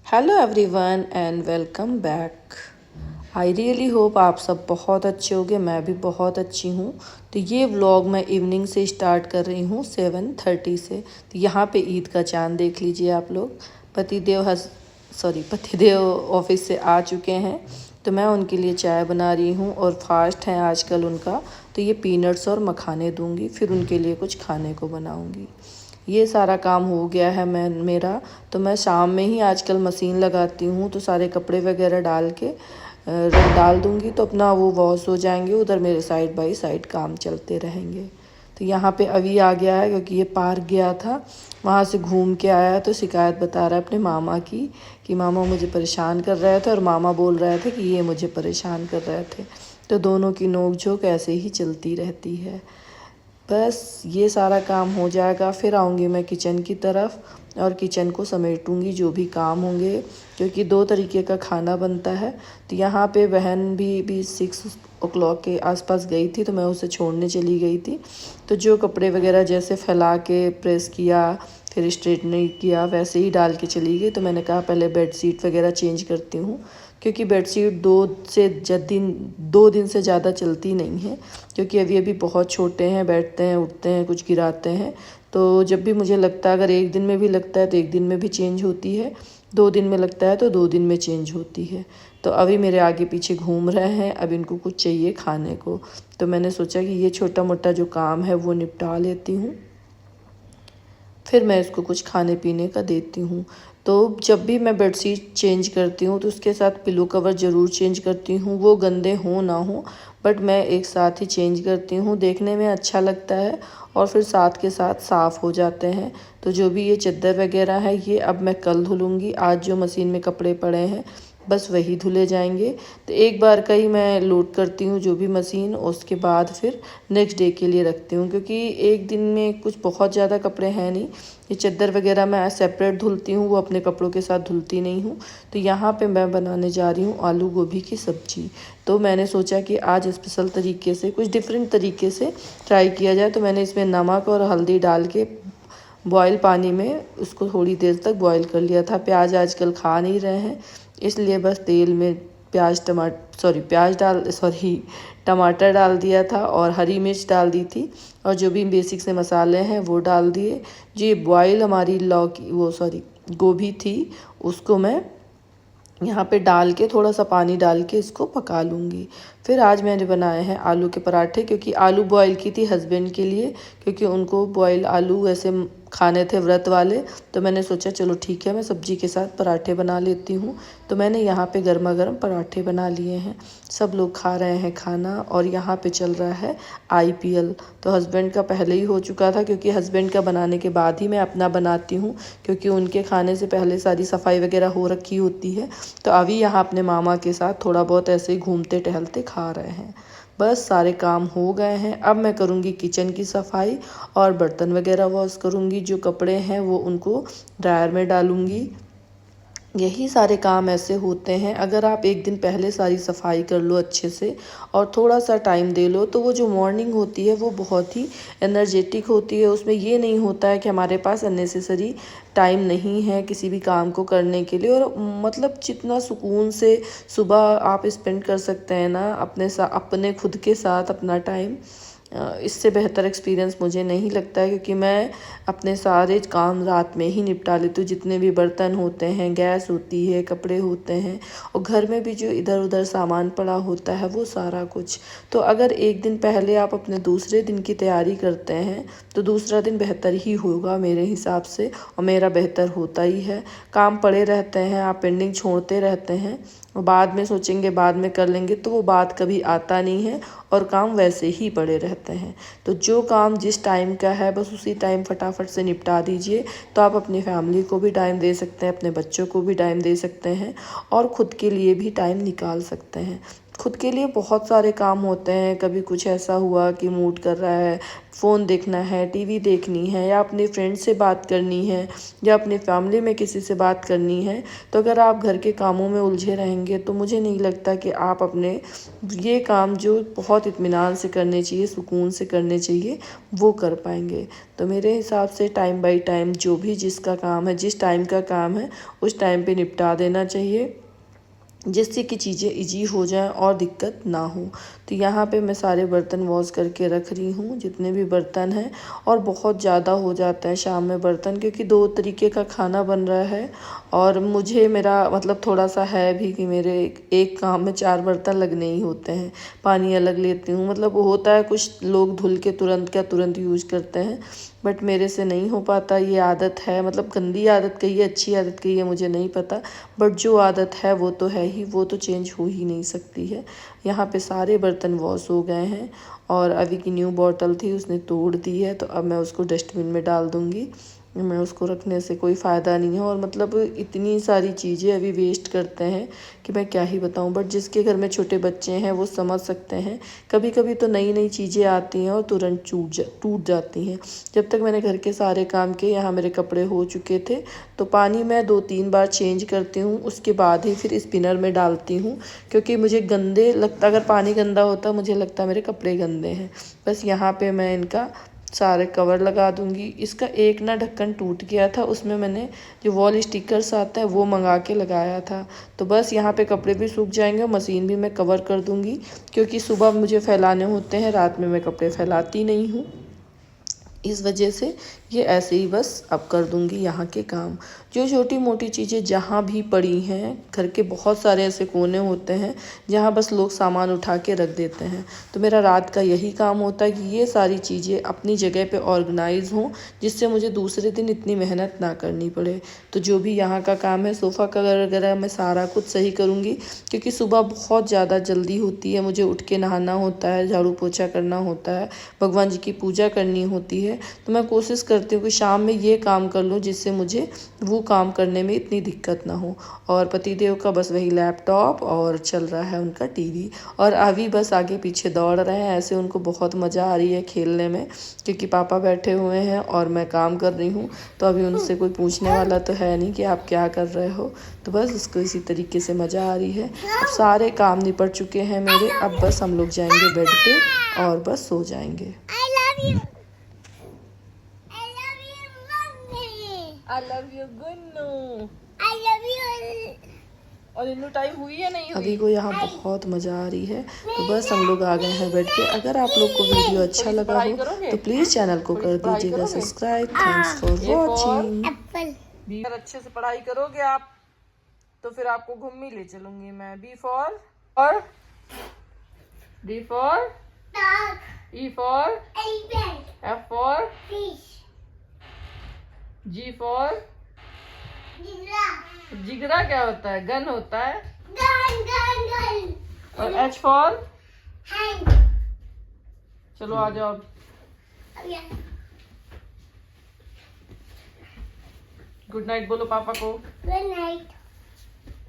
Hello everyone and welcome back. I really hope आप सब बहुत अच्छे होंगे। मैं भी बहुत अच्छी हूँ। तो ये व्लॉग मैं इवनिंग से स्टार्ट कर रही हूँ 7:30 से। तो यहाँ पे ईद का चांद देख लीजिए आप लोग। पतिदेव ऑफिस से आ चुके हैं, तो मैं उनके लिए चाय बना रही हूँ और फास्ट है आजकल उनका। तो ये पीनट्स और मखाने दूंगी, फिर उनके लिए कुछ खाने को बनाऊंगी। ये सारा काम हो गया है मेरा। तो मैं शाम में ही आजकल मशीन लगाती हूँ, तो सारे कपड़े वगैरह डाल दूँगी, तो अपना वो वॉश हो जाएंगे। उधर मेरे साइड बाय साइड काम चलते रहेंगे। तो यहाँ पे अभी आ गया है क्योंकि ये पार्क गया था, वहाँ से घूम के आया, तो शिकायत बता रहा है अपने मामा की कि मामा मुझे परेशान कर रहे थे और मामा बोल रहे थे कि ये मुझे परेशान कर रहे थे। तो दोनों की नोक-झोंक ऐसे ही चलती रहती है। बस ये सारा काम हो जाएगा, फिर आऊँगी मैं किचन की तरफ और किचन को समेटूँगी जो भी काम होंगे, क्योंकि 2 तरीके का खाना बनता है। तो यहाँ पे बहन भी 6 o'clock के आसपास गई थी, तो मैं उसे छोड़ने चली गई थी। तो जो कपड़े वगैरह जैसे फैला के प्रेस किया, फिर स्ट्रेटनिंग किया, वैसे ही डाल के चली गई। तो मैंने कहा पहले बेडशीट वगैरह चेंज करती हूँ, क्योंकि बेडशीट 2 दिन से ज़्यादा चलती नहीं है, क्योंकि अभी बहुत छोटे हैं, बैठते हैं, उठते हैं, कुछ गिराते हैं। तो जब भी मुझे लगता है, अगर एक दिन में भी लगता है तो एक दिन में भी चेंज होती है, 2 दिन में लगता है तो 2 दिन में चेंज होती है। तो अभी मेरे आगे पीछे घूम रहे हैं, अब इनको कुछ चाहिए खाने को। तो मैंने सोचा कि ये छोटा मोटा जो काम है वो निपटा लेती हूँ, फिर मैं इसको कुछ खाने पीने का देती हूँ। तो जब भी मैं बेडशीट चेंज करती हूँ तो उसके साथ पिलो कवर ज़रूर चेंज करती हूँ, वो गंदे हों ना हो, बट मैं एक साथ ही चेंज करती हूँ। देखने में अच्छा लगता है और फिर साथ के साथ साफ़ हो जाते हैं। तो जो भी ये चादर वगैरह है ये अब मैं कल धुलूँगी। आज जो मशीन में कपड़े पड़े हैं बस वही धुले जाएंगे। तो एक बार का ही मैं लोड करती हूँ जो भी मशीन, उसके बाद फिर नेक्स्ट डे के लिए रखती हूँ, क्योंकि एक दिन में कुछ बहुत ज़्यादा कपड़े हैं नहीं। ये चादर वगैरह मैं सेपरेट धुलती हूँ, वो अपने कपड़ों के साथ धुलती नहीं हूँ। तो यहाँ पे मैं बनाने जा रही हूँ आलू गोभी की सब्ज़ी। तो मैंने सोचा कि आज स्पेशल तरीके से, कुछ डिफरेंट तरीके से ट्राई किया जाए। तो मैंने इसमें नमक और हल्दी डाल के बॉयल पानी में उसको थोड़ी देर तक बॉयल कर लिया था। प्याज आजकल खा नहीं रहे हैं, इसलिए बस तेल में टमाटर डाल दिया था और हरी मिर्च डाल दी थी, और जो भी बेसिक से मसाले हैं वो डाल दिए। जो ये बॉयल हमारी गोभी थी, उसको मैं यहाँ पे डाल के थोड़ा सा पानी डाल के इसको पका लूँगी। फिर आज मैंने बनाए हैं आलू के पराठे, क्योंकि आलू बॉयल की थी हस्बैंड के लिए, क्योंकि उनको बॉयल आलू ऐसे खाने थे व्रत वाले। तो मैंने सोचा चलो ठीक है, मैं सब्जी के साथ पराठे बना लेती हूँ। तो मैंने यहाँ पे गर्मा गर्म पराठे बना लिए हैं, सब लोग खा रहे हैं खाना। और यहाँ पे चल रहा है IPL। तो हस्बैंड का पहले ही हो चुका था, क्योंकि हस्बैंड का बनाने के बाद ही मैं अपना बनाती हूँ, क्योंकि उनके खाने से पहले सारी सफाई वगैरह हो रखी होती है। तो अभी यहाँ अपने मामा के साथ थोड़ा बहुत ऐसे ही घूमते टहलते खा रहे हैं। बस सारे काम हो गए हैं। अब मैं करूँगी किचन की सफाई और बर्तन वगैरह वॉश करूँगी। जो कपड़े हैं वो उनको ड्रायर में डालूँगी। यही सारे काम ऐसे होते हैं, अगर आप एक दिन पहले सारी सफाई कर लो अच्छे से और थोड़ा सा टाइम दे लो, तो वो जो मॉर्निंग होती है वो बहुत ही एनर्जेटिक होती है। उसमें ये नहीं होता है कि हमारे पास अननेसेसरी टाइम नहीं है किसी भी काम को करने के लिए। और मतलब जितना सुकून से सुबह आप स्पेंड कर सकते हैं ना अपने खुद के साथ अपना टाइम, इससे बेहतर एक्सपीरियंस मुझे नहीं लगता है। क्योंकि मैं अपने सारे काम रात में ही निपटा लेती हूँ, जितने भी बर्तन होते हैं, गैस होती है, कपड़े होते हैं, और घर में भी जो इधर उधर सामान पड़ा होता है वो सारा कुछ। तो अगर एक दिन पहले आप अपने दूसरे दिन की तैयारी करते हैं तो दूसरा दिन बेहतर ही होगा मेरे हिसाब से, और मेरा बेहतर होता ही है। काम पड़े रहते हैं, आप पेंडिंग छोड़ते रहते हैं और बाद में सोचेंगे बाद में कर लेंगे, तो वो बात कभी आता नहीं है और काम वैसे ही पड़े रहते हैं। तो जो काम जिस टाइम का है बस उसी टाइम फटाफट से निपटा दीजिए, तो आप अपनी फैमिली को भी टाइम दे सकते हैं, अपने बच्चों को भी टाइम दे सकते हैं और ख़ुद के लिए भी टाइम निकाल सकते हैं। खुद के लिए बहुत सारे काम होते हैं। कभी कुछ ऐसा हुआ कि मूड कर रहा है, फ़ोन देखना है, टीवी देखनी है, या अपने फ्रेंड से बात करनी है, या अपनी फैमिली में किसी से बात करनी है, तो अगर आप घर के कामों में उलझे रहेंगे तो मुझे नहीं लगता कि आप अपने ये काम जो बहुत इत्मीनान से करने चाहिए, सुकून से करने चाहिए, वो कर पाएंगे। तो मेरे हिसाब से टाइम बाय टाइम जो भी जिसका काम है, जिस टाइम का काम है, उस टाइम पे निपटा देना चाहिए, जिससे कि चीज़ें इजी हो जाएं और दिक्कत ना हो। तो यहाँ पे मैं सारे बर्तन वॉश करके रख रही हूँ, जितने भी बर्तन हैं। और बहुत ज़्यादा हो जाता है शाम में बर्तन, क्योंकि 2 तरीके का खाना बन रहा है। और मुझे मेरा मतलब थोड़ा सा है भी कि मेरे एक काम में 4 बर्तन लगने ही होते हैं। पानी अलग लेती हूँ, मतलब होता है कुछ लोग धुल के तुरंत यूज़ करते हैं, बट मेरे से नहीं हो पाता। ये आदत है, मतलब गंदी आदत कहिए, अच्छी आदत कहिए, मुझे नहीं पता, बट जो आदत है वो तो है ही, वो तो चेंज हो ही नहीं सकती है। यहाँ पे सारे बर्तन वॉश हो गए हैं। और अभी की न्यू बॉटल थी, उसने तोड़ दी है, तो अब मैं उसको डस्टबिन में डाल दूँगी। मैं उसको रखने से कोई फ़ायदा नहीं है। और मतलब इतनी सारी चीज़ें अभी वेस्ट करते हैं कि मैं क्या ही बताऊं। बट जिसके घर में छोटे बच्चे हैं वो समझ सकते हैं। कभी कभी तो नई नई चीज़ें आती हैं और तुरंत टूट जाती हैं। जब तक मैंने घर के सारे काम किए, यहाँ मेरे कपड़े हो चुके थे, तो पानी मैं 2-3 बार चेंज करती हूँ, उसके बाद ही फिर स्पिनर में डालती हूँ, क्योंकि मुझे गंदे लगता, अगर पानी गंदा होता मुझे लगता मेरे कपड़े गंदे हैं। बस यहाँ पे मैं इनका सारे कवर लगा दूंगी। इसका एक ना ढक्कन टूट गया था, उसमें मैंने जो वॉल स्टिकर्स आता है वो मंगा के लगाया था। तो बस यहाँ पे कपड़े भी सूख जाएंगे, मशीन भी मैं कवर कर दूंगी, क्योंकि सुबह मुझे फैलाने होते हैं, रात में मैं कपड़े फैलाती नहीं हूँ। इस वजह से ये ऐसे ही बस अब कर दूंगी यहाँ के काम। जो छोटी मोटी चीज़ें जहाँ भी पड़ी हैं, घर के बहुत सारे ऐसे कोने होते हैं जहाँ बस लोग सामान उठा के रख देते हैं। तो मेरा रात का यही काम होता है कि ये सारी चीज़ें अपनी जगह पे ऑर्गेनाइज हों, जिससे मुझे दूसरे दिन इतनी मेहनत ना करनी पड़े। तो जो भी यहाँ का काम है, सोफ़ा कवर वगैरह, मैं सारा कुछ सही करूँगी, क्योंकि सुबह बहुत ज़्यादा जल्दी होती है, मुझे उठ के नहाना होता है, झाड़ू पोछा करना होता है, भगवान जी की पूजा करनी होती है। तो मैं कोशिश करती हूँ कि शाम में ये काम कर लूँ, जिससे मुझे वो काम करने में इतनी दिक्कत ना हो। और पतिदेव का बस वही लैपटॉप, और चल रहा है उनका टीवी, और अभी बस आगे पीछे दौड़ रहे हैं। ऐसे उनको बहुत मज़ा आ रही है खेलने में, क्योंकि पापा बैठे हुए हैं और मैं काम कर रही हूँ। तो अभी उनसे कोई पूछने वाला तो है नहीं कि आप क्या कर रहे हो। तो बस उसको इसी तरीके से मज़ा आ रही है। अब सारे काम निपट चुके हैं मेरे, अब बस हम लोग जाएंगे बेड पे और बस सो जाएंगे। I love you Gunnu. I love you। और इन्नू टाइम हुई है नहीं हुई? अभी को यहाँ बहुत मज़ा आ रही है। तो बस हम लोग आ गए हैं बेड पे। अगर आप लोग को वीडियो अच्छा लगा हो तो प्लीज़ चैनल को कर दीजिएगा सब्सक्राइब। Thanks for watching. अगर अच्छे से पढ़ाई करोगे आप तो फिर आपको घूमने ले चलूंगी मैं। बी फॉर और D for E for F for G for जिगरा क्या होता है? गन होता है। गन। और एच फॉर हैंड। चलो आ जाओ। गुड नाइट बोलो पापा को। Good night.